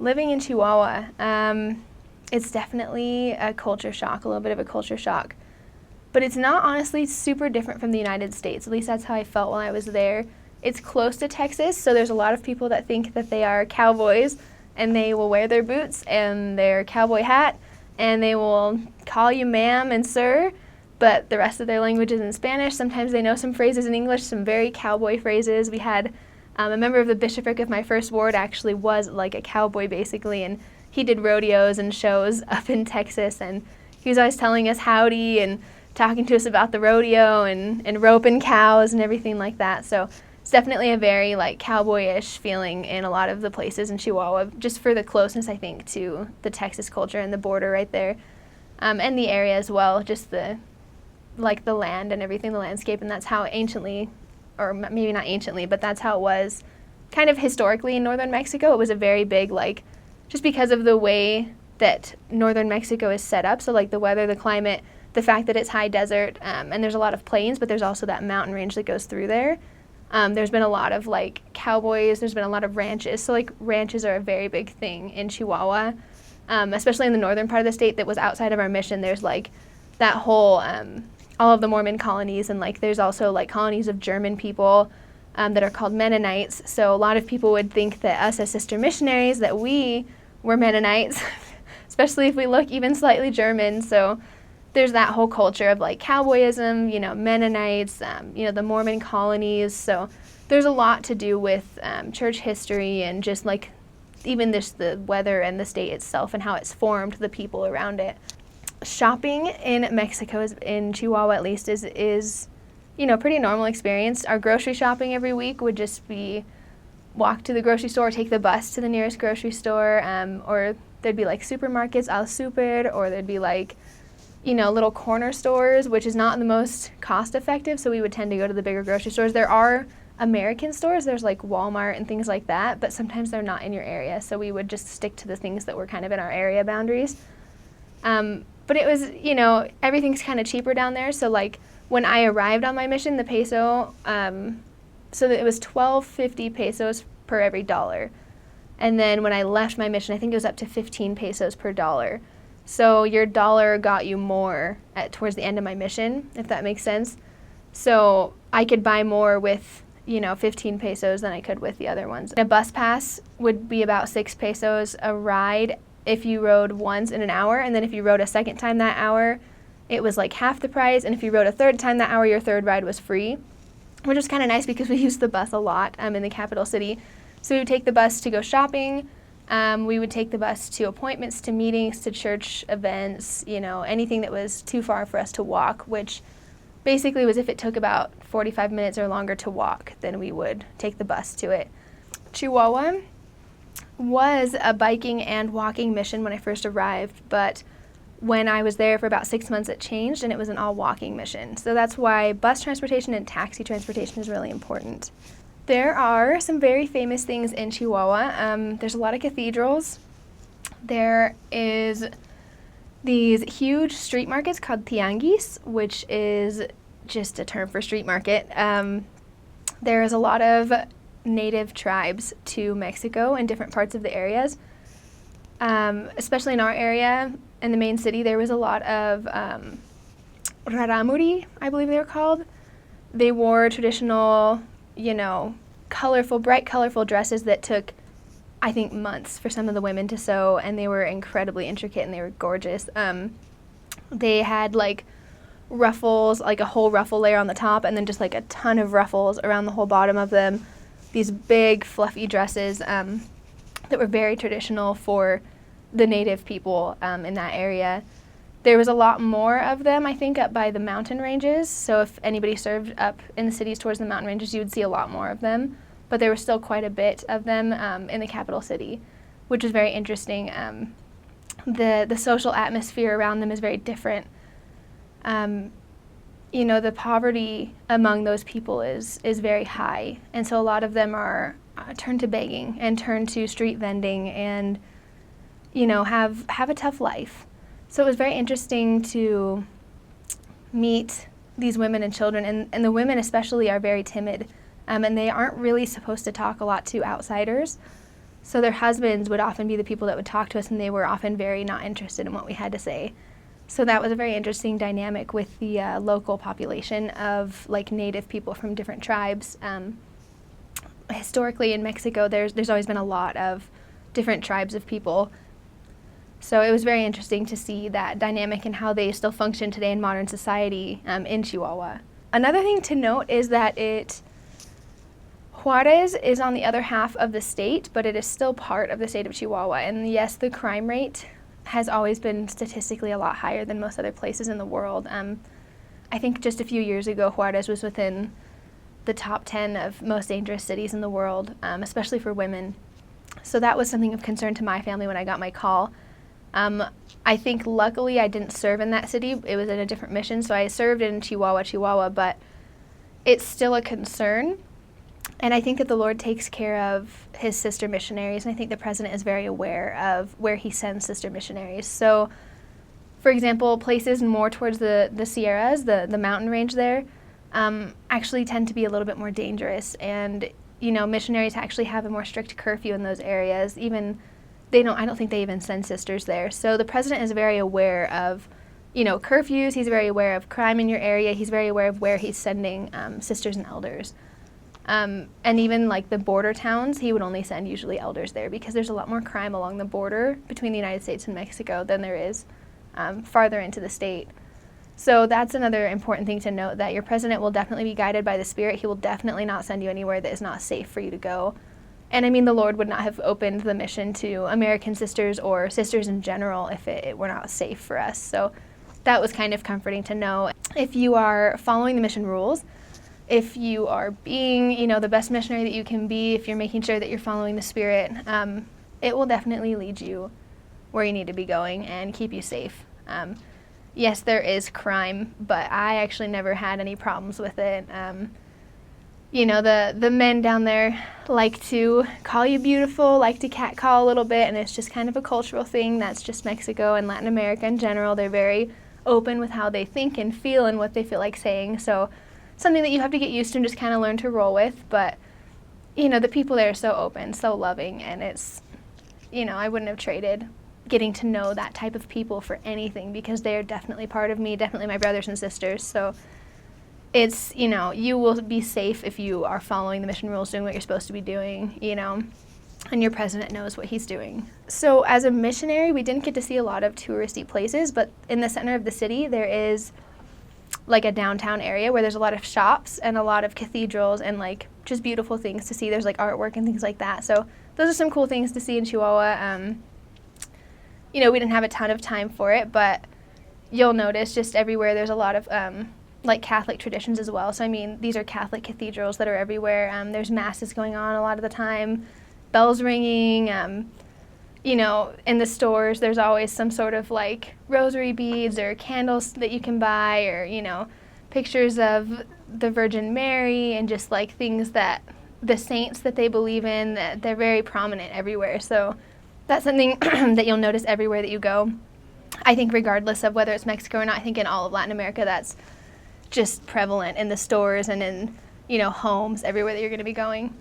living in Chihuahua, it's definitely a culture shock, a little bit of a culture shock. But it's not honestly super different from the United States. At least that's how I felt while I was there. It's close to Texas, so there's a lot of people that think that they are cowboys, and they will wear their boots and their cowboy hat, and they will call you ma'am and sir, but the rest of their language is in Spanish. Sometimes they know some phrases in English, some very cowboy phrases. We had a member of the bishopric of my first ward actually was like a cowboy basically, and he did rodeos and shows up in Texas, and he was always telling us howdy and talking to us about the rodeo and roping cows and everything like that. So it's definitely a very like cowboyish feeling in a lot of the places in Chihuahua, just for the closeness, I think, to the Texas culture and the border right there, and the area as well, just the land and everything, the landscape, and that's how anciently, or maybe not anciently, but that's how it was kind of historically in northern Mexico. It was a very big, like, just because of the way that northern Mexico is set up, so like the weather, the climate, the fact that it's high desert, and there's a lot of plains, but there's also that mountain range that goes through there. There's been a lot of like cowboys, there's been a lot of ranches, so like ranches are a very big thing in Chihuahua, especially in the northern part of the state that was outside of our mission. There's like that whole, all of the Mormon colonies, and like there's also like colonies of German people that are called Mennonites. So a lot of people would think that us as sister missionaries, that we were Mennonites, especially if we look even slightly German. So there's that whole culture of like cowboyism, you know, Mennonites, you know, the Mormon colonies. So there's a lot to do with church history and just like even just the weather and the state itself and how it's formed the people around it. Shopping in Mexico, in Chihuahua at least, is you know, pretty normal experience. Our grocery shopping every week would just be walk to the grocery store, take the bus to the nearest grocery store, or there'd be like supermarkets, al super, or there'd be like, you know, little corner stores, which is not the most cost effective, so we would tend to go to the bigger grocery stores. There are American stores, there's like Walmart and things like that, but sometimes they're not in your area, so we would just stick to the things that were kind of in our area boundaries. But it was, you know, everything's kind of cheaper down there, so like when I arrived on my mission, the peso, so that it was 12.50 pesos per every dollar. And then when I left my mission, I think it was up to 15 pesos per dollar. So your dollar got you more towards the end of my mission, if that makes sense. So I could buy more with, you know, 15 pesos than I could with the other ones. A bus pass would be about 6 pesos a ride if you rode once in an hour, and then if you rode a second time that hour, it was like half the price, and if you rode a third time that hour, your third ride was free, which was kind of nice because we used the bus a lot in the capital city. So we would take the bus to go shopping. We would take the bus to appointments, to meetings, to church events, you know, anything that was too far for us to walk, which basically was if it took about 45 minutes or longer to walk, then we would take the bus to it. Chihuahua was a biking and walking mission when I first arrived, but when I was there for about 6 months, it changed, and it was an all-walking mission. So that's why bus transportation and taxi transportation is really important. There are some very famous things in Chihuahua. There's a lot of cathedrals. There is these huge street markets called tianguis, which is just a term for street market. There is a lot of native tribes to Mexico in different parts of the areas. Especially in our area, in the main city, there was a lot of raramuri, I believe they were called. They wore traditional, you know, bright colorful dresses that took, I think, months for some of the women to sew, and they were incredibly intricate and they were gorgeous. They had like ruffles, like a whole ruffle layer on the top, and then just like a ton of ruffles around the whole bottom of them. These big fluffy dresses that were very traditional for the native people in that area. There was a lot more of them, I think, up by the mountain ranges. So if anybody served up in the cities towards the mountain ranges, you would see a lot more of them. But there was still quite a bit of them in the capital city, which is very interesting. The social atmosphere around them is very different. You know, the poverty among those people is very high. And so a lot of them are turned to begging and turned to street vending and, you know, have a tough life. So it was very interesting to meet these women and children, and the women especially are very timid, and they aren't really supposed to talk a lot to outsiders. So their husbands would often be the people that would talk to us, and they were often very not interested in what we had to say. So that was a very interesting dynamic with the local population of like native people from different tribes. Historically in Mexico, there's always been a lot of different tribes of people. So it was very interesting to see that dynamic and how they still function today in modern society in Chihuahua. Another thing to note is that Juarez is on the other half of the state, but it is still part of the state of Chihuahua. And yes, the crime rate has always been statistically a lot higher than most other places in the world. I think just a few years ago, Juarez was within the top 10 of most dangerous cities in the world, especially for women. So that was something of concern to my family when I got my call. I think luckily I didn't serve in that city. It was in a different mission, so I served in Chihuahua, but it's still a concern. And I think that the Lord takes care of his sister missionaries, and I think the president is very aware of where he sends sister missionaries. So, for example, places more towards the Sierras, the mountain range there, actually tend to be a little bit more dangerous. And, missionaries actually have a more strict curfew in those areas. I don't think they even send sisters there. So the president is very aware of, curfews. He's very aware of crime in your area. He's very aware of where he's sending sisters and elders. And even like the border towns, he would only send usually elders there because there's a lot more crime along the border between the United States and Mexico than there is farther into the state. So that's another important thing to note, that your president will definitely be guided by the Spirit. He will definitely not send you anywhere that is not safe for you to go. And I mean, the Lord would not have opened the mission to American sisters or sisters in general if it were not safe for us. So that was kind of comforting to know. If you are following the mission rules, if you are being, the best missionary that you can be, if you're making sure that you're following the Spirit, it will definitely lead you where you need to be going and keep you safe. Yes, there is crime, but I actually never had any problems with it. The men down there like to call you beautiful, like to catcall a little bit, and it's just kind of a cultural thing. That's just Mexico and Latin America in general. They're very open with how they think and feel and what they feel like saying. So something that you have to get used to and just kind of learn to roll with. But, the people there are so open, so loving, and it's, I wouldn't have traded getting to know that type of people for anything, because they're definitely part of me, definitely my brothers and sisters. So it's, you will be safe if you are following the mission rules, doing what you're supposed to be doing, and your president knows what he's doing. So as a missionary, we didn't get to see a lot of touristy places, but in the center of the city, there is like a downtown area where there's a lot of shops and a lot of cathedrals and like just beautiful things to see. There's like artwork and things like that. So those are some cool things to see in Chihuahua. We didn't have a ton of time for it, but you'll notice just everywhere there's a lot of like Catholic traditions as well. So I mean, these are Catholic cathedrals that are everywhere. There's masses going on a lot of the time, bells ringing. In the stores, there's always some sort of like rosary beads or candles that you can buy, or, pictures of the Virgin Mary and just like things that the saints that they believe in, that they're very prominent everywhere. So that's something that you'll notice everywhere that you go. I think regardless of whether it's Mexico or not, I think in all of Latin America that's just prevalent in the stores and in, homes everywhere that you're going to be going.